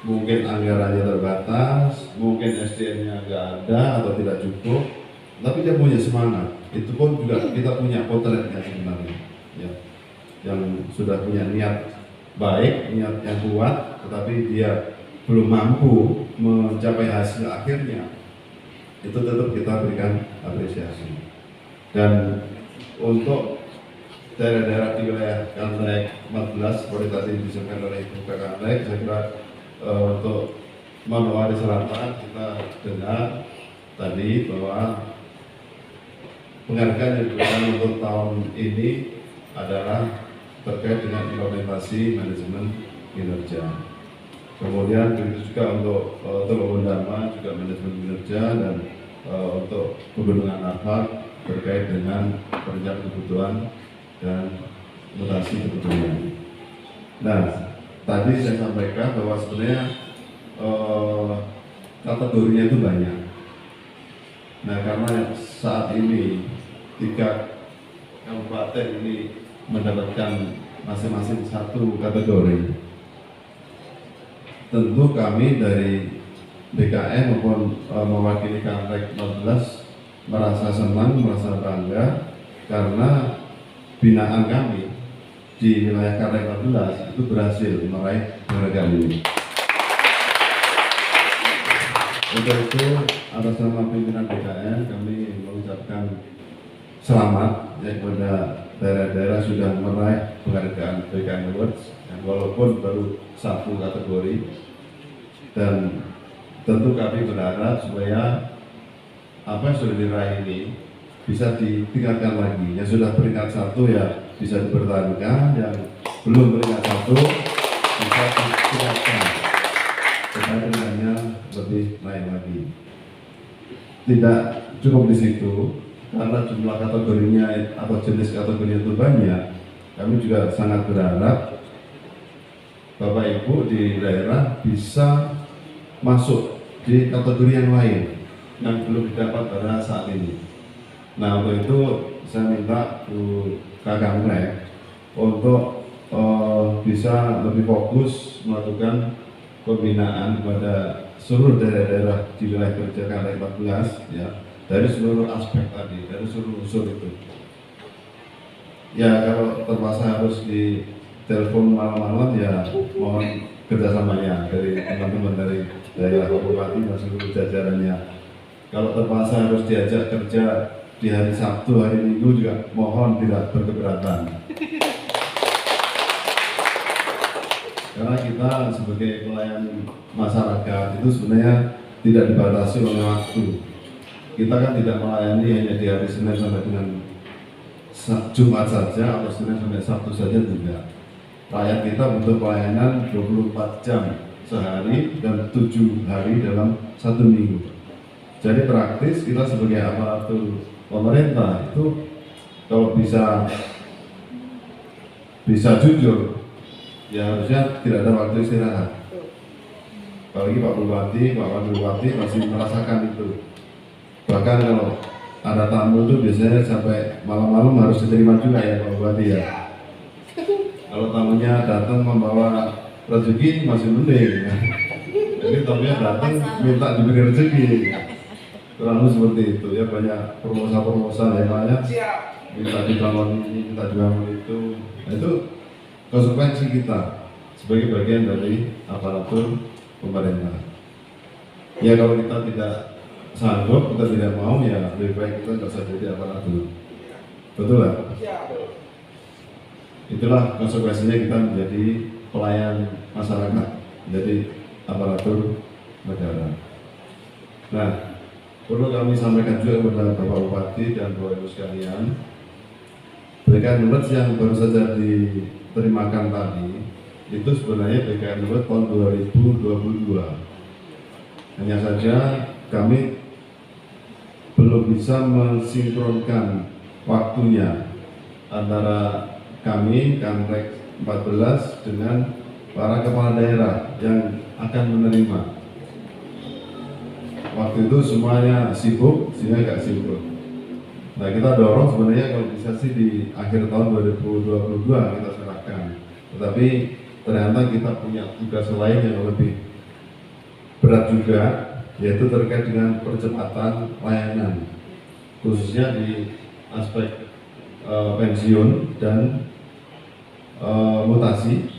mungkin anggarannya terbatas, mungkin SDM-nya nggak ada atau tidak cukup, tapi dia punya semangat. Itu pun juga kita punya potretnya sebenarnya, ya, yang sudah punya niat baik, niat yang kuat, tetapi dia belum mampu mencapai hasil akhirnya. Itu tetap kita berikan apresiasi. Dan untuk daerah-daerah di wilayah Kanlek 14 seperti tadi disebutkan oleh Ibu Kanlek, saya kira untuk Manowari Selatan kita dengar tadi bahwa penghargaan yang diberikan untuk tahun ini adalah terkait dengan implementasi manajemen kinerja. Kemudian begitu juga untuk Teluk Bendama juga manajemen kinerja, dan untuk Pegunungan Arfak terkait dengan perencanaan kebutuhan dan mutasi kebutuhan. Nah, tadi saya sampaikan bahwa sebenarnya kategorinya itu banyak. Nah, karena saat ini 3 kabupaten ini mendapatkan masing-masing 1 kategori, tentu kami dari BKN maupun mewakili Kanlek 14 merasa senang, merasa bangga karena binaan kami di wilayah Karang 14 itu berhasil meraih penghargaan ini. Untuk itu, atas nama pimpinan BKN kami mengucapkan selamat kepada daerah-daerah sudah meraih penghargaan BKN Awards, dan walaupun baru satu kategori, dan tentu kami berharap supaya apa yang sudah diraih ini bisa ditingkatkan lagi. Yang sudah peringkat satu ya bisa dipertahankan, yang belum peringkat satu bisa ditingkatkan supaya peringkatnya lebih naik lagi. Tidak cukup di situ, karena jumlah kategorinya atau jenis kategorinya itu banyak. Kami juga sangat berharap Bapak Ibu di daerah bisa masuk di kategori yang lain yang belum didapat pada saat ini. Nah, untuk itu saya minta Bu Kakang Rek untuk bisa lebih fokus melakukan pembinaan kepada seluruh daerah-daerah di wilayah kerja Karang 14 ya, dari seluruh aspek tadi, dari seluruh unsur itu. Ya, kalau terpaksa harus di telepon malam-malam ya mohon kerjasamanya dari teman-teman dari daerah Bupati dan seluruh jajarannya. Kalau terpaksa harus diajak kerja di hari Sabtu, hari Minggu juga mohon tidak berkeberatan. Karena kita sebagai pelayan masyarakat itu sebenarnya tidak dibatasi oleh waktu. Kita kan tidak melayani hanya di hari Senin sampai dengan Jumat saja atau Senin sampai Sabtu saja, tidak. Rakyat kita butuh pelayanan 24 jam sehari dan 7 hari dalam 1 minggu. Jadi praktis kita sebagai aparatur pemerintah itu kalau bisa jujur, ya harusnya tidak ada waktu istirahat. Apalagi Pak Bupati, Pak Wakil Bupati masih merasakan itu. Bahkan kalau ada tamu itu biasanya sampai malam-malam harus diterima juga ya Pak Bupati ya. Kalau tamunya datang membawa rezeki masih mending. Jadi tamunya datang minta diberi rezeki. Kurang lebih seperti itu ya, banyak proposal-proposal yang lainnya. Minta dibangun ini, minta dibangun itu. Nah, itu konsekuensi kita sebagai bagian dari aparatur pemerintah. Ya kalau kita tidak sanggup, kita tidak mau, ya lebih baik kita nggak usah jadi aparatur. Betul lah? Itulah konsekuensinya kita menjadi pelayan masyarakat, menjadi aparatur negara. Nah, perlu kami sampaikan juga kepada Bapak Bupati dan Bapak Ibu sekalian, BKN Awards yang baru saja diterimakan tadi itu sebenarnya BKN Awards tahun 2022. Hanya saja kami belum bisa mensinkronkan waktunya antara kami Kanrek 14 dengan para kepala daerah yang akan menerima. Waktu itu semuanya sibuk, sehingga nggak sibuk. Nah, kita dorong sebenarnya kalau bisa sih di akhir tahun 2022 kita serahkan. Tetapi ternyata kita punya tugas lain yang lebih berat juga, yaitu terkait dengan percepatan layanan, khususnya di aspek pensiun dan mutasi,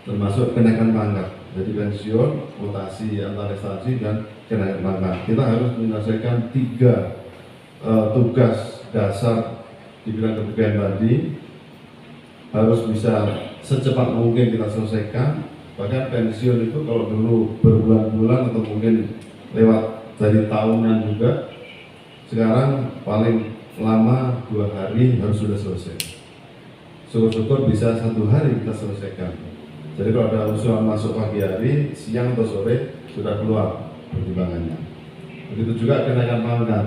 termasuk kenaikan pangkat. Jadi pensiun, mutasi antar instansi dan kenaikan pangkat. Kita harus menyelesaikan 3 tugas dasar di bidang kepegawaian tadi, harus bisa secepat mungkin kita selesaikan. Bahkan pensiun itu kalau dulu berbulan-bulan atau mungkin lewat dari tahunan juga, sekarang paling lama 2 hari harus sudah selesai. Syukur-syukur bisa 1 hari kita selesaikan. Jadi kalau ada usulan masuk pagi hari, siang atau sore sudah keluar pertimbangannya. Begitu juga kenaikan pangkat.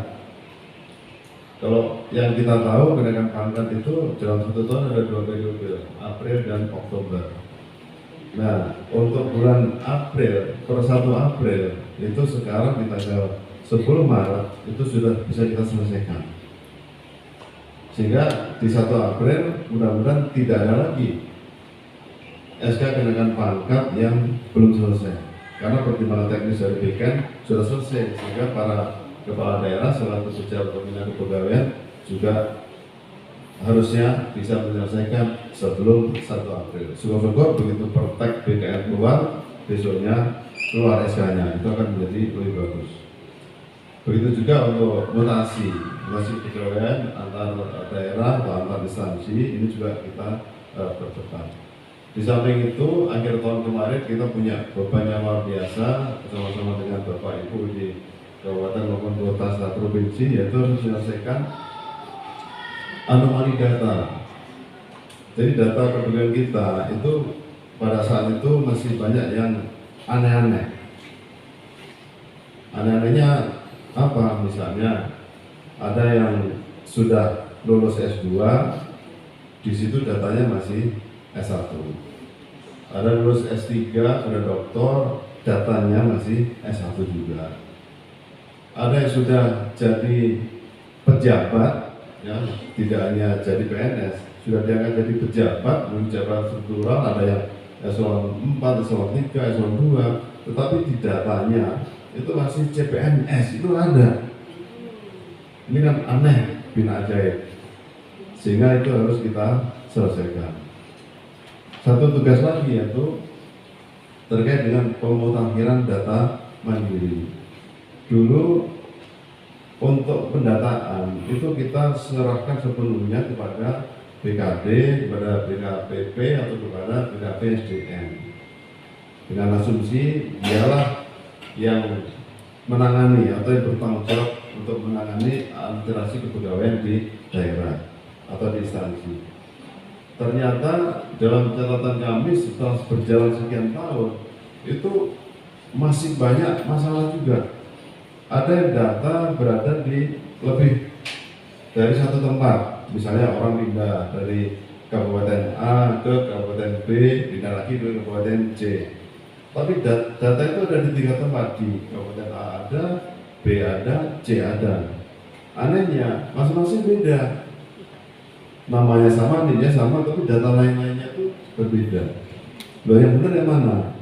Kalau yang kita tahu kenaikan pangkat itu dalam 1 tahun ada 2 periode, April dan Oktober. Nah, untuk bulan April, per 1 April itu sekarang di tanggal 10 Maret itu sudah bisa kita selesaikan. Sehingga di 1 April mudah-mudahan tidak ada lagi SK kenaikan pangkat yang belum selesai. Karena pertimbangan teknis dari BKN sudah selesai, sehingga para kepala daerah selaku pejabat pembina kepegawaian juga harusnya bisa menyelesaikan sebelum 1 April. Syukur-syukur begitu praktek BKN keluar, besoknya keluar SK-nya, itu akan menjadi lebih bagus. Begitu juga untuk mutasi pegawai antar daerah atau antar instansi, ini juga kita percepat. Di samping itu, akhir tahun kemarin kita punya beban yang luar biasa bersama-sama dengan Bapak Ibu di Kabupaten maupun Kota satu provinsi, yaitu harus menyelesaikan anomali data. Jadi data kependudukan kita itu pada saat itu masih banyak yang aneh-aneh. Aneh-anehnya apa? Misalnya ada yang sudah lulus S2, di situ datanya masih S1. Ada lulus S3, sudah doktor, datanya masih S1 juga. Ada yang sudah jadi pejabat, ya, tidak hanya jadi PNS, sudah diangkat jadi pejabat, pejabat struktural, ada yang eselon 4, eselon 3, eselon 2, tetapi di datanya itu masih CPNS, itu ada. Ini kan aneh, bina ajaib, sehingga itu harus kita selesaikan. Satu tugas lagi yaitu terkait dengan pemutakhiran data mandiri. Dulu untuk pendataan itu kita serahkan sepenuhnya kepada BKD, kepada BKPP atau kepada BKP SDM, dengan asumsi dialah yang menangani atau yang bertanggung jawab untuk menangani administrasi kepegawaian di daerah atau di instansi. Ternyata dalam catatan kami setelah berjalan sekian tahun itu masih banyak masalah juga. Ada yang data berada di lebih dari satu tempat, misalnya orang pindah dari Kabupaten A ke Kabupaten B, pindah lagi ke Kabupaten C. Tapi data itu ada di 3 tempat, di Kabupaten A ada, B ada, C ada. Anehnya masing-masing beda. Namanya sama, nilainya sama, tapi data lain-lainnya itu berbeda. Loh, yang benar yang mana?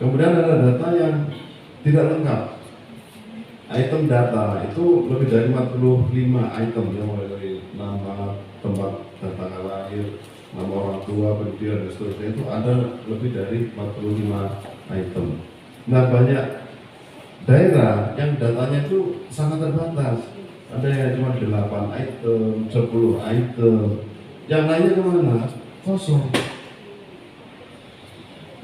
Kemudian ada data yang tidak lengkap. Item data itu lebih dari 45 item, ya, mulai dari nama, tempat tanggal lahir, nama orang tua, pendidikan, dan seterusnya, itu ada lebih dari 45 item. Nah, banyak daerah yang datanya itu sangat terbatas. Ada yang cuma 8 item, 10 item, yang lainnya kemana? Kosong.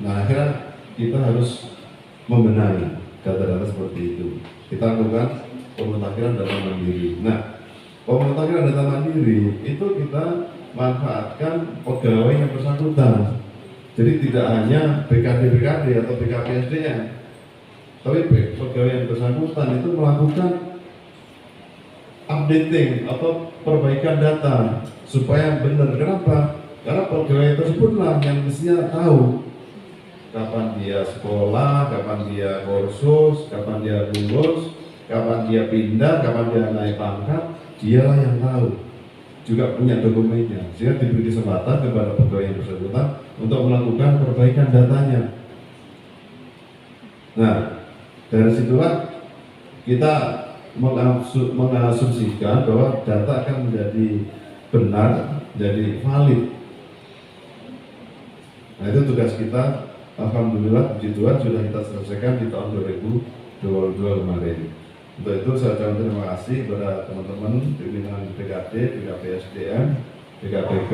Nah, akhirnya kita harus membenahi data-data seperti itu. Kita lakukan pemutakhiran data mandiri. Nah, pemutakhiran data mandiri itu kita manfaatkan pegawai yang bersangkutan. Jadi tidak hanya BKD atau BKP SDM, tapi pegawai yang bersangkutan itu melakukan updating atau perbaikan data supaya benar. Kenapa? Karena pegawai tersebutlah yang mestinya tahu kapan dia sekolah, kapan dia kursus, kapan dia lulus, kapan dia pindah, kapan dia naik pangkat. Dialah yang tahu, juga punya dokumennya, sehingga diberi kesempatan kepada pegawai yang bersangkutan untuk melakukan perbaikan datanya. Nah, dari situlah kita mengasumsikan bahwa data akan menjadi benar, jadi valid. Nah, itu tugas kita. Alhamdulillah, puji Tuhan sudah kita selesaikan di tahun 2022 kemarin. Untuk itu saya ucapkan terima kasih kepada teman-teman pimpinan BKD, BKP SDM, BKPP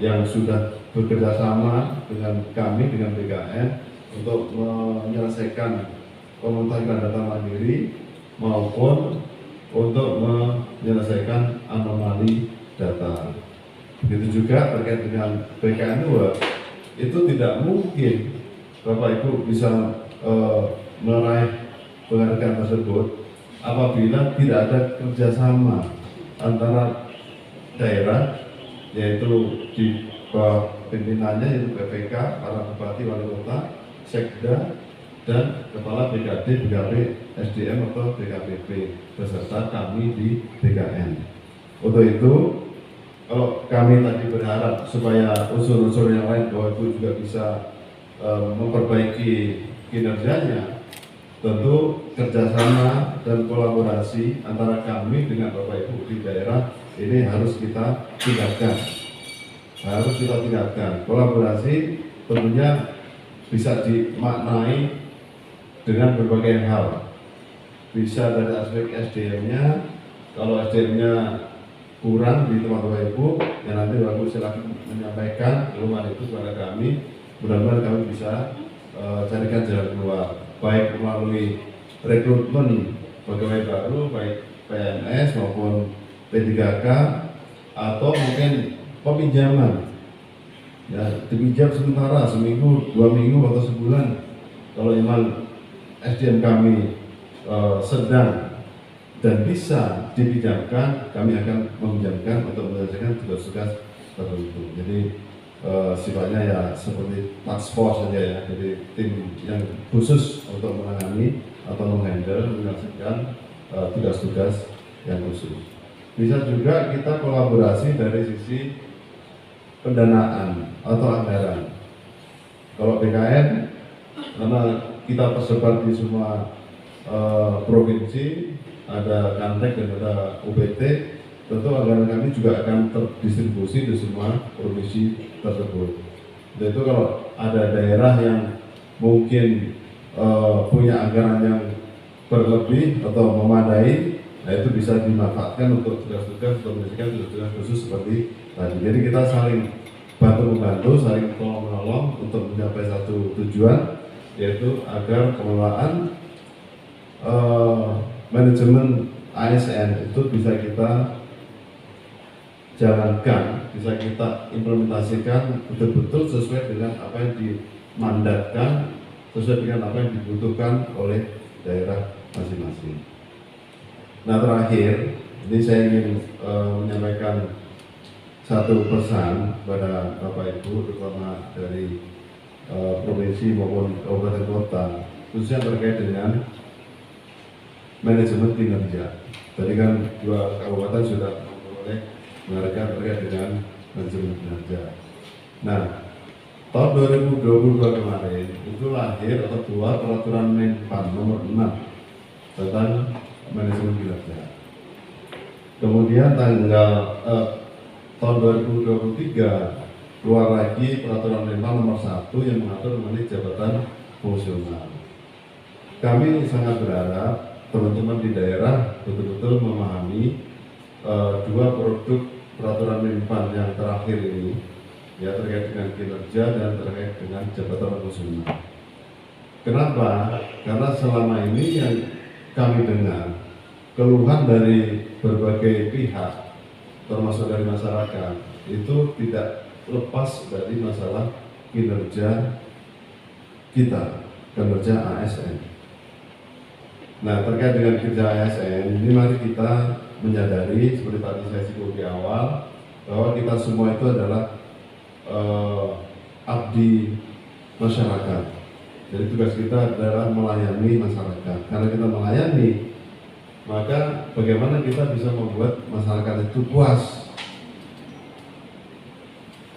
yang sudah bekerja sama dengan kami, dengan BKN untuk menyelesaikan pemutakhiran data mandiri maupun untuk menyelesaikan anomali data. Begitu juga terkait dengan BKN Award, itu tidak mungkin Bapak Ibu bisa meraih penghargaan tersebut apabila tidak ada kerjasama antara daerah, yaitu di bawah pimpinannya yaitu BPK, para bupati, wali kota, sekda, dan kepala BKD, BKP SDM atau BKPP beserta kami di BKN. Untuk itu, kalau kami tadi berharap supaya unsur-unsur yang lain bahwa itu juga bisa memperbaiki kinerjanya, tentu kerjasama dan kolaborasi antara kami dengan Bapak Ibu di daerah ini harus kita tingkatkan. Kolaborasi tentunya bisa dimaknai dengan berbagai hal. Bisa dari aspek SDM-nya, kalau SDM-nya kurang di tempat Ibu, yang nanti Bapak silakan menyampaikan keluhan itu kepada kami. Mudah-mudahan kami bisa carikan jalan keluar, baik melalui rekrutmen pegawai baru, baik PNS maupun P3K, atau mungkin peminjaman. Ya, dipinjam sementara seminggu, 2 minggu atau sebulan. Kalau memang SDM kami sedang dan bisa dipinjamkan, kami akan meminjamkan untuk menyelesaikan tugas-tugas tertentu. Jadi sifatnya ya seperti task force saja ya, jadi tim yang khusus untuk menangani atau menghandle menyelesaikan tugas-tugas yang khusus. Bisa juga kita kolaborasi dari sisi pendanaan atau anggaran. Kalau BKN, karena kita tersebar di semua provinsi, ada Kantek dan ada UPT, tentu anggaran kami juga akan terdistribusi di semua provinsi tersebut. Itu kalau ada daerah yang mungkin punya anggaran yang berlebih atau memadai, nah itu bisa dimanfaatkan untuk tugas-tugas untuk menyelesaikan tugas-tugas khusus seperti tadi. Jadi kita saling bantu-membantu, saling tolong-menolong untuk mencapai satu tujuan, yaitu agar pengelolaan manajemen ASN itu bisa kita jalankan, bisa kita implementasikan betul-betul sesuai dengan apa yang dimandatkan, sesuai dengan apa yang dibutuhkan oleh daerah masing-masing. Nah, terakhir, ini saya ingin menyampaikan satu pesan pada Bapak Ibu, terutama dari provinsi maupun kabupaten kota, khususnya terkait dengan manajemen kinerja. Tadi kan 2 kabupaten sudah memperoleh mengadakan terkait dengan manajemen kinerja. Nah, tahun 2022 kemarin itu lahir atau keluar peraturan Menpan nomor 6 tentang manajemen kinerja. Kemudian tahun 2023 keluar lagi peraturan Menpan nomor 1 yang mengatur mengenai jabatan fungsional. Kami sangat berharap teman-teman di daerah betul-betul memahami 2 produk peraturan Menpan yang terakhir ini, ya, terkait dengan kinerja dan terkait dengan jabatan fungsional. Kenapa? Karena selama ini yang kami dengar keluhan dari berbagai pihak, termasuk dari masyarakat, itu tidak lepas dari masalah kinerja kita, kinerja ASN. Nah, terkait dengan kinerja ASN, ini mari kita menyadari seperti tadi saya singgung di awal, bahwa kita semua itu adalah abdi masyarakat. Jadi tugas kita adalah melayani masyarakat. Karena kita melayani, maka bagaimana kita bisa membuat masyarakat itu puas.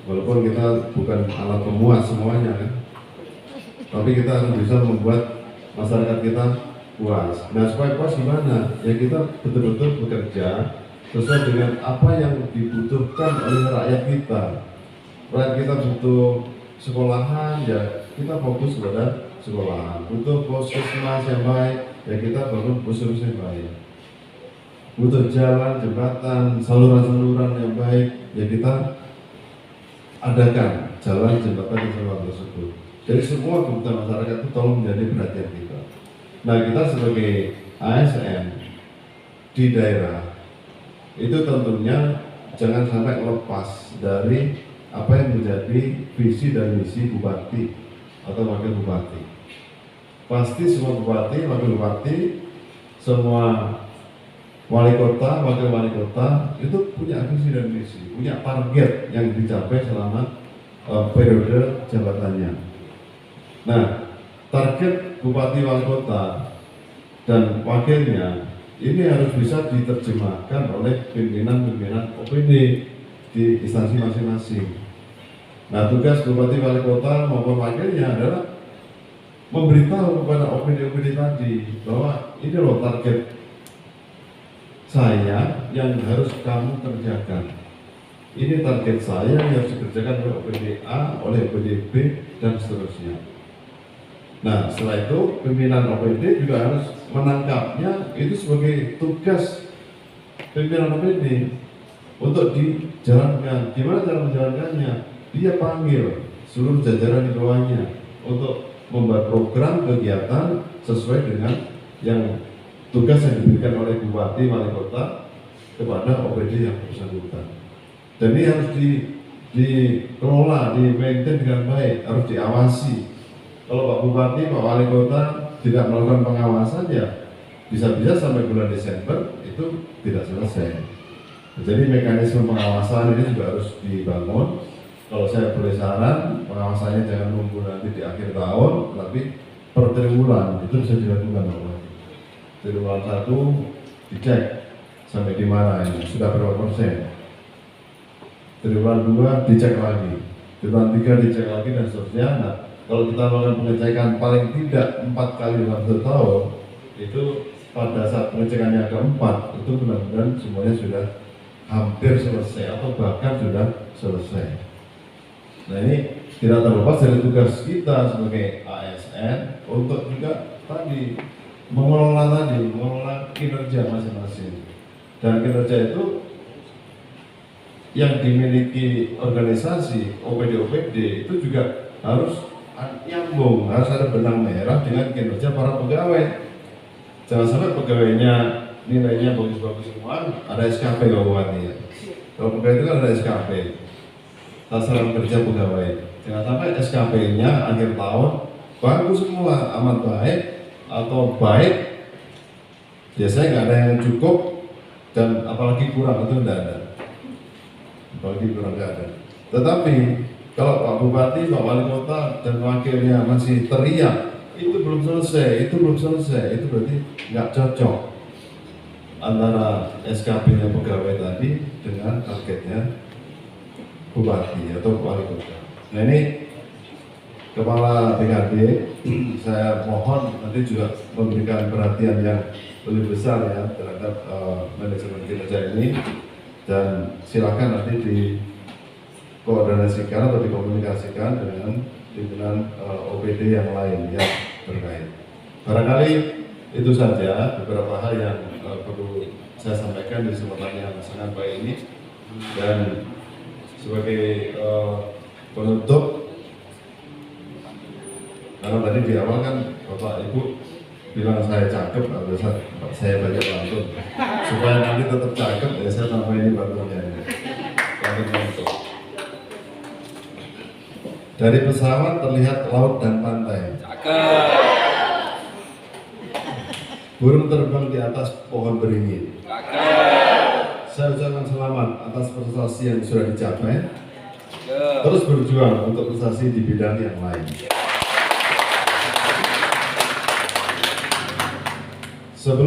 Walaupun kita bukan alat pemuas semuanya, kan? Tapi kita harus bisa membuat masyarakat kita puas. Nah, supaya puas gimana? Ya kita betul-betul bekerja sesuai dengan apa yang dibutuhkan oleh rakyat kita. Rakyat kita butuh sekolahan, ya kita fokus pada sekolahan. Butuh puskesmas yang baik, ya kita bangun puskesmas yang baik. Butuh jalan, jembatan, saluran-saluran yang baik, ya kita adakan jalan, jembatan, dan saluran tersebut. Jadi semua kebutuhan masyarakat itu tolong menjadi perhatian kita. Nah, kita sebagai ASN di daerah itu tentunya jangan sampai lepas dari apa yang menjadi visi dan misi bupati atau wakil bupati. Pasti semua bupati, wakil bupati, semua wali kota, wakil wali kota itu punya visi dan misi, punya target yang dicapai selama periode jabatannya. Nah, target bupati wali kota dan wakilnya ini harus bisa diterjemahkan oleh pimpinan-pimpinan OPD di instansi masing-masing. Nah, tugas bupati wali kota maupun wakilnya adalah memberitahu kepada OPD-OPD tadi bahwa ini loh target saya yang harus kamu kerjakan. Ini target saya yang harus dikerjakan oleh OPD A, oleh OPD B, dan seterusnya. Nah, setelah itu pimpinan OPD juga harus menangkapnya itu sebagai tugas pimpinan OPD untuk dijalankan. Gimana cara menjalankannya? Dia panggil seluruh jajaran di bawahnya untuk membuat program kegiatan sesuai dengan yang tugas yang diberikan oleh Bupati Wali Kota kepada OPD yang bersangkutan. Dan ini harus dikelola, di-maintain dengan baik, harus diawasi. Kalau Pak Bupati, Pak Wali Kota tidak melakukan pengawasan, ya bisa-bisa sampai bulan Desember itu tidak selesai. Jadi mekanisme pengawasan ini juga harus dibangun. Kalau saya boleh saran, pengawasannya jangan nunggu nanti di akhir tahun, tapi per triwulan itu bisa dilakukan. Triwulan 1 dicek sampai di mana ini, sudah berapa persen. Triwulan 2 dicek lagi, triwulan 3 dicek lagi, dan seterusnya. Nah, kalau kita melakukan pengecekan paling tidak 4 kali dalam 1 tahun, itu pada saat pengecekan yang keempat itu benar-benar semuanya sudah hampir selesai atau bahkan sudah selesai. Nah, ini tidak terlepas dari tugas kita sebagai ASN untuk juga tadi mengelola kinerja masing-masing. Dan kinerja itu yang dimiliki organisasi OPD-OPD itu juga harus nyambung, harus ada benang merah dengan kinerja para pegawai. Jangan sampai pegawainya nilainya bagus-bagus semua, ada SKP kalau buatnya. Kalau pegawai itu kan ada SKP, sasaran kerja pegawai. Jangan sampai SKP-nya akhir tahun bagus semua, amat baik atau baik, biasanya nggak ada yang cukup dan apalagi kurang, itu tidak ada. Apalagi kurang nggak ada. Tetapi kalau Pak Bupati, Pak Wali Kota dan wakilnya masih teriak, itu belum selesai, itu belum selesai, itu berarti nggak cocok antara SKP-nya pegawai tadi dengan targetnya Bupati atau Wali Kota. Nah, ini Kepala BKD, saya mohon nanti juga memberikan perhatian yang lebih besar ya terhadap manajemen kinerja ini, dan silakan nanti dikoordinasikan atau dikomunikasikan dengan pimpinan OPD yang lain yang terkait. Barangkali itu saja beberapa hal yang perlu saya sampaikan di kesempatan yang sangat baik ini. Dan sebagai penutup, karena tadi di awal kan Bapak Ibu bilang saya cakep, saya banyak pantun. Supaya nanti tetap cakep, ya saya tambahin ini pantunnya ini. Dari pesawat terlihat laut dan pantai. Burung terbang di atas pohon beringin. Saya ucapkan selamat atas prestasi yang sudah dicapai. Terus berjuang untuk prestasi di bidang yang lain. Sebelum